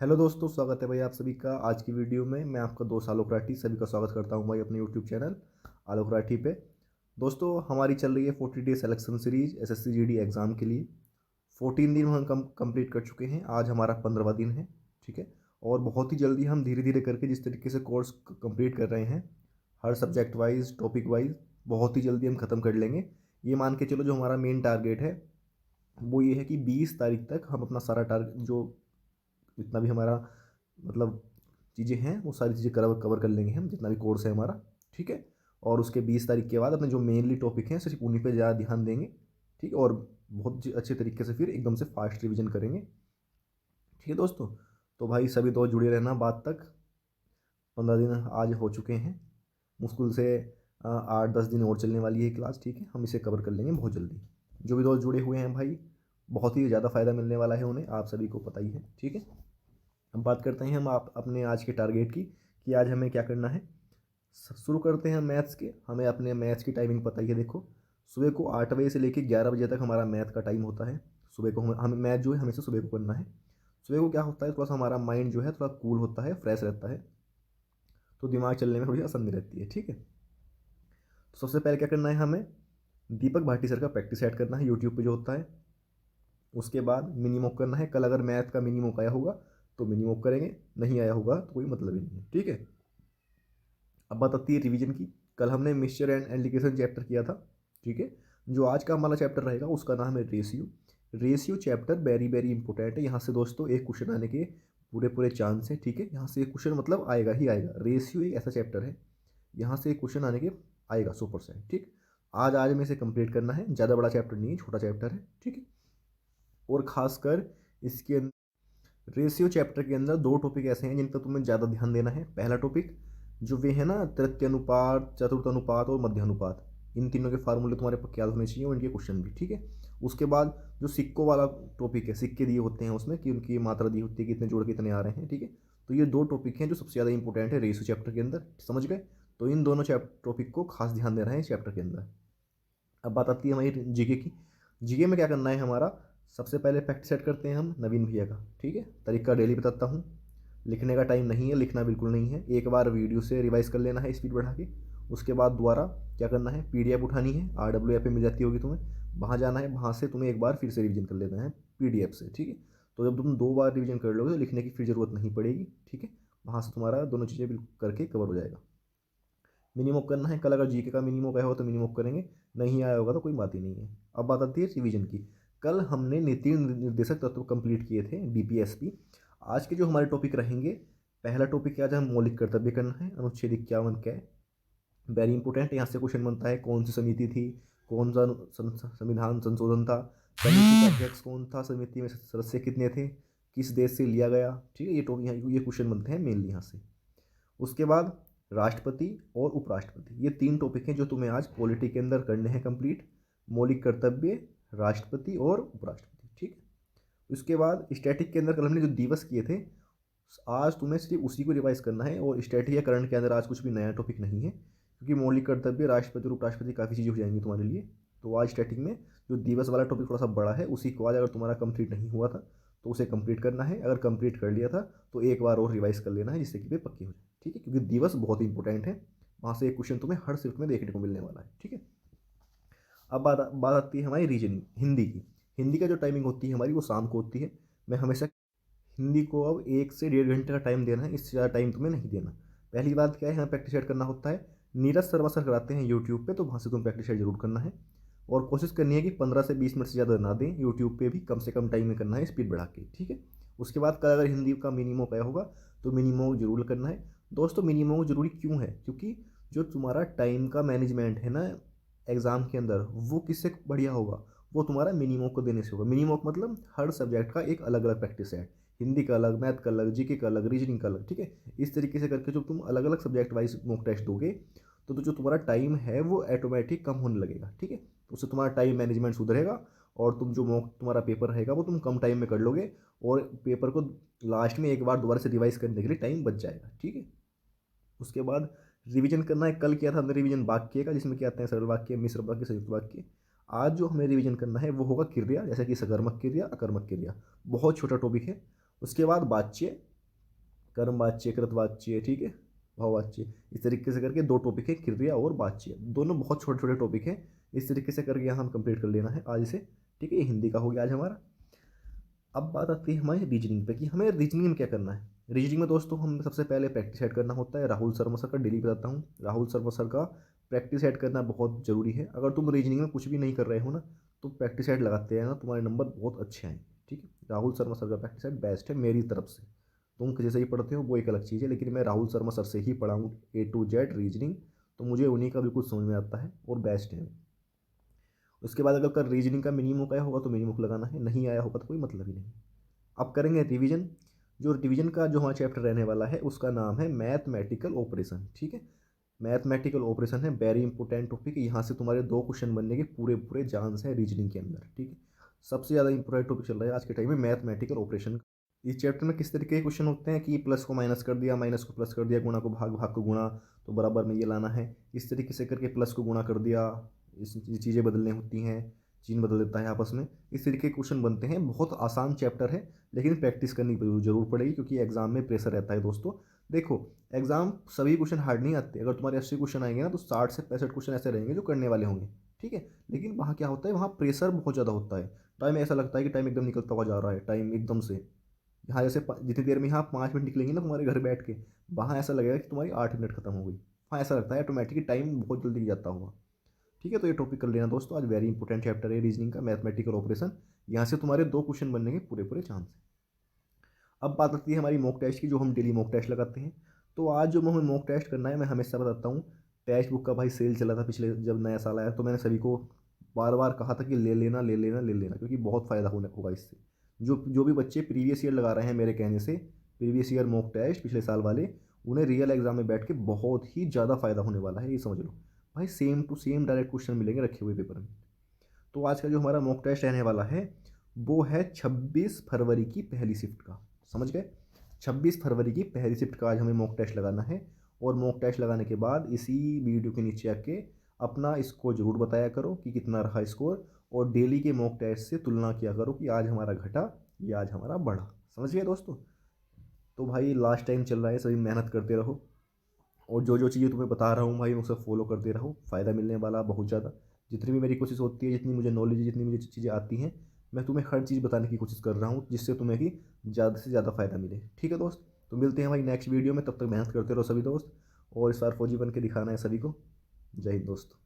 Hello दोस्तों, स्वागत है भाई आप सभी का आज की वीडियो में। मैं आपका दोस्त आलोक राठी सभी का स्वागत करता हूं भाई अपने यूट्यूब चैनल आलोक राठी पे। दोस्तों, हमारी चल रही है 40 day selection series SSC GD exam के लिए। 14 दिन हम कंप्लीट कर चुके हैं, आज हमारा 15वां दिन है। ठीक है। और बहुत ही जल्दी हम धीरे धीरे करके जिस तरीके से कोर्स कंप्लीट कर रहे हैं, हर सब्जेक्ट वाइज टॉपिक वाइज बहुत ही जल्दी हम ख़त्म कर लेंगे। ये मान के चलो, जो हमारा मेन टारगेट है वो ये है कि 20 तारीख तक हम अपना सारा टारगेट, जो जितना भी हमारा मतलब चीज़ें हैं, वो सारी चीज़ें कवर कवर कर लेंगे हम, जितना भी कोर्स है हमारा। ठीक है। और उसके 20 तारीख के बाद अपने जो मेनली टॉपिक हैं सिर्फ उन्हीं पे ज़्यादा ध्यान देंगे। ठीक है। और बहुत अच्छे तरीके से फिर एकदम से फास्ट रिवीजन करेंगे। ठीक है दोस्तों। तो भाई सभी दोस्त जुड़े रहना बाद तक। 15 दिन आज हो चुके हैं, मुश्किल से 8-10 दिन और चलने वाली है क्लास। ठीक है, हम इसे कवर कर लेंगे बहुत जल्दी। जो भी दोस्त जुड़े हुए हैं भाई, बहुत ही ज़्यादा फ़ायदा मिलने वाला है उन्हें, आप सभी को पता ही है। ठीक है। अब बात करते हैं हम आप अपने आज के टारगेट की, कि आज हमें क्या करना है। शुरू करते हैं मैथ्स के। हमें अपने मैथ्स की टाइमिंग पता ही है। देखो, सुबह को 8 बजे से लेकर 11 बजे तक हमारा मैथ का टाइम होता है। सुबह को हमें मैथ जो है हमेशा सुबह को करना है। सुबह को क्या होता है, थोड़ा सा हमारा माइंड जो है थोड़ा कूल होता है, फ्रेश रहता है, तो दिमाग चलने में थोड़ी आसानी रहती है। ठीक है। तो सबसे पहले क्या करना है, हमें दीपक भाटी सर का प्रैक्टिस ऐड करना है यूट्यूब पे जो होता है। उसके बाद मिनी मॉक करना है। कल अगर मैथ का मिनी मॉक आया होगा तो मिनी मॉक करेंगे, नहीं आया होगा तो कोई मतलब ही नहीं है। ठीक है। अब बात आती है रिवीजन की। कल हमने मिक्सचर एंड एलिगेशन चैप्टर किया था। ठीक है। जो आज का हमारा चैप्टर रहेगा उसका नाम है ratio. Ratio chapter very very important है। यहाँ से दोस्तों एक क्वेश्चन आने के पूरे पूरे चांस है। ठीक है, यहाँ से एक क्वेश्चन मतलब आएगा ही आएगा। रेशियो एक ऐसा चैप्टर है, यहाँ से एक क्वेश्चन आने के आएगा 100%। ठीक। आज आज में इसे कंप्लीट करना है। ज़्यादा बड़ा चैप्टर नहीं है, छोटा चैप्टर है। ठीक है। और खासकर इसके रेशियो चैप्टर के अंदर दो टॉपिक ऐसे हैं जिन पर तुम्हें ज़्यादा ध्यान देना है। पहला टॉपिक जो वे है ना, तृतीय अनुपात, चतुर्थ अनुपात और मध्य अनुपात। इन तीनों के फार्मूले तुम्हारे पक्के याद होने चाहिए और इनके क्वेश्चन भी। ठीक है। उसके बाद जो सिक्कों वाला टॉपिक है, सिक्के दिए होते हैं उसमें कि उनकी मात्रा दी होती है, कितने जोड़ के कितने आ रहे हैं। ठीक है। तो ये दो टॉपिक हैं जो सबसे ज़्यादा इंपॉर्टेंट है रेशियो चैप्टर के अंदर। समझ गए। तो इन दोनों टॉपिक को खास ध्यान देना है इस चैप्टर के अंदर। अब बात आती है हमारी जीके की। जीके में क्या करना है हमारा, सबसे पहले फैक्ट सेट करते हैं हम नवीन भैया का। ठीक है। तरीका डेली बताता हूँ, लिखने का टाइम नहीं है, लिखना बिल्कुल नहीं है। एक बार वीडियो से रिवाइज कर लेना है स्पीड बढ़ा के। उसके बाद दोबारा क्या करना है, पीडीएफ उठानी है, RWF पे मिल जाती होगी तुम्हें, वहाँ जाना है, वहाँ से तुम्हें एक बार फिर से रिवीजन कर लेना है पीडीएफ से। ठीक है। तो जब तुम 2 बार रिवीजन कर लोगे तो लिखने की फिर ज़रूरत नहीं पड़ेगी। ठीक है। वहाँ से तुम्हारा दोनों चीज़ें बिल्कुल करके कवर हो जाएगा। मिनिमम करना है। कल अगर जीके का मिनिमम आया हो तो मिनिमम करेंगे, नहीं आया होगा तो कोई बात ही नहीं है। अब बात आती है रिवीजन की। कल हमने नीति निर्देशक तत्व कंप्लीट किए थे, DPSP। आज के जो हमारे टॉपिक रहेंगे, पहला टॉपिक क्या, जहाँ मौलिक कर्तव्य करना है, अनुच्छेद 51 क्या है, वेरी इंपॉर्टेंट। यहाँ से क्वेश्चन बनता है, कौन सी समिति थी, कौन सा संविधान संशोधन था, समिति का अध्यक्ष कौन था, समिति में सदस्य कितने थे, किस देश से लिया गया। ठीक है। ये टॉपिक ये क्वेश्चन बनते हैं मेनली यहाँ से। उसके बाद राष्ट्रपति और उपराष्ट्रपति, ये 3 टॉपिक हैं जो तुम्हें आज पॉलिटी के अंदर करने हैं कंप्लीट। मौलिक कर्तव्य, राष्ट्रपति और उपराष्ट्रपति। ठीक है। उसके बाद स्टैटिक के अंदर कल हमने जो दिवस किए थे, आज तुम्हें सिर्फ उसी को रिवाइज करना है। और स्टैटिक या करंट के अंदर आज कुछ भी नया टॉपिक नहीं है, क्योंकि मौलिक कर्तव्य, राष्ट्रपति और उपराष्ट्रपति काफ़ी चीज़ें हो जाएंगी तुम्हारे लिए। तो आज स्टैटिक में जो दिवस वाला टॉपिक थोड़ा सा बड़ा है, उसी को आज अगर तुम्हारा कंप्लीट नहीं हुआ था तो उसे कंप्लीट करना है। अगर कंप्लीट कर लिया था तो एक बार और रिवाइज कर लेना है, जिससे कि वे पक्की हो जाए। ठीक है। क्योंकि दिवस बहुत इंपॉर्टेंट है, वहाँ से एक क्वेश्चन तुम्हें हर शिफ्ट में देखने को मिलने वाला है। ठीक है। अब बात आती है हमारी रीजनिंग हिंदी की। हिंदी का जो टाइमिंग होती है हमारी, वो शाम को होती है। मैं हमेशा हिंदी को अब 1 से 1.5 घंटे का टाइम देना है, इससे ज़्यादा टाइम तुम्हें नहीं देना। पहली बात क्या है, यहाँ प्रैक्टिस सेट करना होता है। नीरज शर्मा सर कराते हैं यूट्यूब पे, तो वहाँ से तुम प्रैक्टिस सेट जरूर करना है। और कोशिश करनी है कि 15 से 20 मिनट से ज़्यादा ना दें। यूट्यूब पे भी कम से कम टाइम में करना है, स्पीड बढ़ा के। ठीक है। उसके बाद कल अगर हिंदी का मिनिमम आया होगा तो मिनिमम जरूर करना है। दोस्तों, मिनिमम जरूरी क्यों है, क्योंकि जो तुम्हारा टाइम का मैनेजमेंट है ना एग्ज़ाम के अंदर, वो किससे बढ़िया होगा, वो तुम्हारा मिनिमम को देने से होगा। मिनिमम मतलब हर सब्जेक्ट का एक अलग अलग प्रैक्टिस है। हिंदी का अलग, मैथ का अलग, जीके का अलग, रीजनिंग का अलग। ठीक है। इस तरीके से करके जब तुम अलग अलग सब्जेक्ट वाइज मॉक टेस्ट दोगे तो जो तुम्हारा टाइम है वो ऑटोमेटिक कम होने लगेगा। ठीक है। तो उससे तुम्हारा टाइम मैनेजमेंट सुधरेगा और तुम जो मॉक तुम्हारा पेपर रहेगा वो तुम कम टाइम में कर लोगे, और पेपर को लास्ट में एक बार दोबारा से रिवाइज करने के लिए टाइम बच जाएगा। ठीक है। उसके बाद रिवीजन करना है। कल किया था हमने रिवीजन वाक्य का, जिसमें क्या आते हैं सरल वाक्य, मिश्र वाक्य, संयुक्त वाक्य। आज जो हमें रिवीजन करना है वो होगा क्रिया, जैसे कि सकर्मक क्रिया, अकर्मक क्रिया। बहुत छोटा टॉपिक है। उसके बाद वाच्य, कर्म वाच्य, कृत वाच्य, ठीक है, भाववाच्य। इस तरीके से करके 2 टॉपिक है, क्रिया और वाच्य, दोनों बहुत छोटे छोटे टॉपिक हैं। इस तरीके से करके यहाँ हम कंप्लीट कर लेना है आज से, ठीक है। ये हिंदी का हो गया आज हमारा। अब बात आती है हमारी रीजनिंग पे कि हमें रीजनिंग में क्या करना है। रीजनिंग में दोस्तों हम सबसे पहले प्रैक्टिस सेट करना होता है। राहुल शर्मा सर का डेली बताता हूँ, राहुल शर्मा सर का प्रैक्टिस सेट करना बहुत ज़रूरी है। अगर तुम रीजनिंग में कुछ भी नहीं कर रहे हो ना, तो प्रैक्टिस सेट लगाते हैं ना, तुम्हारे नंबर बहुत अच्छे आएंगे, ठीक है। राहुल शर्मा सर का प्रैक्टिस सेट बेस्ट है मेरी तरफ से। तुम जैसे ही पढ़ते हो वो एक अलग चीज़ है, लेकिन मैं राहुल शर्मा सर से ही पढ़ा हूँ A to Z रीजनिंग, तो मुझे उन्हीं का बिल्कुल समझ में आता है और बेस्ट है। उसके बाद अगर कर रीजनिंग का मिनिमम आया होगा तो मिनिमम लगाना है, नहीं आया होगा तो कोई मतलब ही नहीं। अब करेंगे रिवीजन। जो रिवीजन का जो हमारा चैप्टर रहने वाला है उसका नाम है मैथमेटिकल ऑपरेशन, ठीक है। मैथमेटिकल ऑपरेशन है वेरी इंपॉर्टेंट टॉपिक। यहाँ से तुम्हारे 2 क्वेश्चन बनने के पूरे पूरे चांस है रीजनिंग के अंदर, ठीक है। सबसे ज़्यादा इंपॉर्टेंट टॉपिक चल रहा है आज के टाइम में मैथमेटिकल ऑपरेशन। इस चैप्टर में किस तरीके के क्वेश्चन होते हैं कि प्लस को माइनस कर दिया, माइनस को प्लस कर दिया, गुणा को भाग, भाग को गुणा, तो बराबर में ये लाना है। इस तरीके से करके प्लस को गुणा कर दिया, इस चीज़ें बदलनी होती हैं, चिन्ह बदल देता है आपस में। इस तरीके के क्वेश्चन बनते हैं। बहुत आसान चैप्टर है, लेकिन प्रैक्टिस करनी जरूर पड़ेगी क्योंकि एग्जाम में प्रेशर रहता है दोस्तों। देखो, एग्जाम सभी क्वेश्चन हार्ड नहीं आते। अगर तुम्हारे 80 क्वेश्चन आएंगे ना, तो 60 से 65 क्वेश्चन ऐसे रहेंगे जो करने वाले होंगे, ठीक है। लेकिन वहाँ क्या होता है, वहाँ प्रेशर बहुत ज़्यादा होता है। टाइम ऐसा लगता है कि टाइम एकदम निकलता हुआ जा रहा है, टाइम एकदम से। यहाँ जैसे जितनी देर में यहाँ 5 मिनट निकलेंगे ना तुम्हारे घर बैठ के, वहाँ ऐसा लगेगा कि तुम्हारी 8 मिनट खत्म हो गई। वहाँ ऐसा लगता है ऑटोमेटिकली टाइम बहुत जल्दी जाता हुआ, ठीक है। तो ये टॉपिक कर लेना दोस्तों, आज वेरी इंपॉर्टेंट चैप्टर है रीजनिंग का, मैथमेटिकल ऑपरेशन। यहाँ से तुम्हारे 2 क्वेश्चन बनने के पूरे पूरे चांस है। अब बात आती है हमारी मॉक टेस्ट की, जो हम डेली मॉक टेस्ट लगाते हैं। तो आज जो हमें मॉक टेस्ट करना है, मैं हमेशा बताता हूँ, टेक्स्ट बुक का भाई सेल चला था पिछले, जब नया साल आया तो मैंने सभी को बार बार कहा था कि ले लेना ले लेना ले लेना, क्योंकि बहुत फ़ायदा होने होगा इससे। जो जो भी बच्चे प्रीवियस ईयर लगा रहे हैं मेरे कहने से, प्रीवियस ईयर मॉक टेस्ट पिछले साल वाले, उन्हें रियल एग्जाम में बैठ के बहुत ही ज़्यादा फ़ायदा होने वाला है, ये समझ लो भाई। Same to same direct question मिलेंगे रखे हुए पेपर में। तो आज का जो हमारा मॉक टेस्ट रहने वाला है वो है 26 फरवरी की पहली शिफ्ट का, समझ गए। 26 फरवरी की पहली शिफ्ट का आज हमें मॉक टेस्ट लगाना है। और मॉक टेस्ट लगाने के बाद इसी वीडियो के नीचे आके अपना स्कोर जरूर बताया करो कि कितना रहा स्कोर, और डेली के मॉक टेस्ट से तुलना किया करो कि आज हमारा घटा या आज हमारा बढ़ा, समझ गए दोस्तों। तो भाई लास्ट टाइम चल रहा है, सभी मेहनत करते रहो, और जो जो चीज़ें तुम्हें बता रहा हूँ भाई उसे फॉलो करते रहो, फ़ायदा मिलने वाला बहुत ज़्यादा। जितनी भी मेरी कोशिश होती है, जितनी मुझे नॉलेज है, जितनी मुझे चीज़ें आती हैं, मैं तुम्हें हर चीज़ बताने की कोशिश कर रहा हूँ जिससे तुम्हें भी ज़्यादा से ज़्यादा फ़ायदा मिले, ठीक है दोस्त। तो मिलते हैं भाई नेक्स्ट वीडियो में, तब तक मेहनत करते रहो सभी दोस्त, और इस बार फौजी बन के दिखाना है सभी को। जय हिंद दोस्त।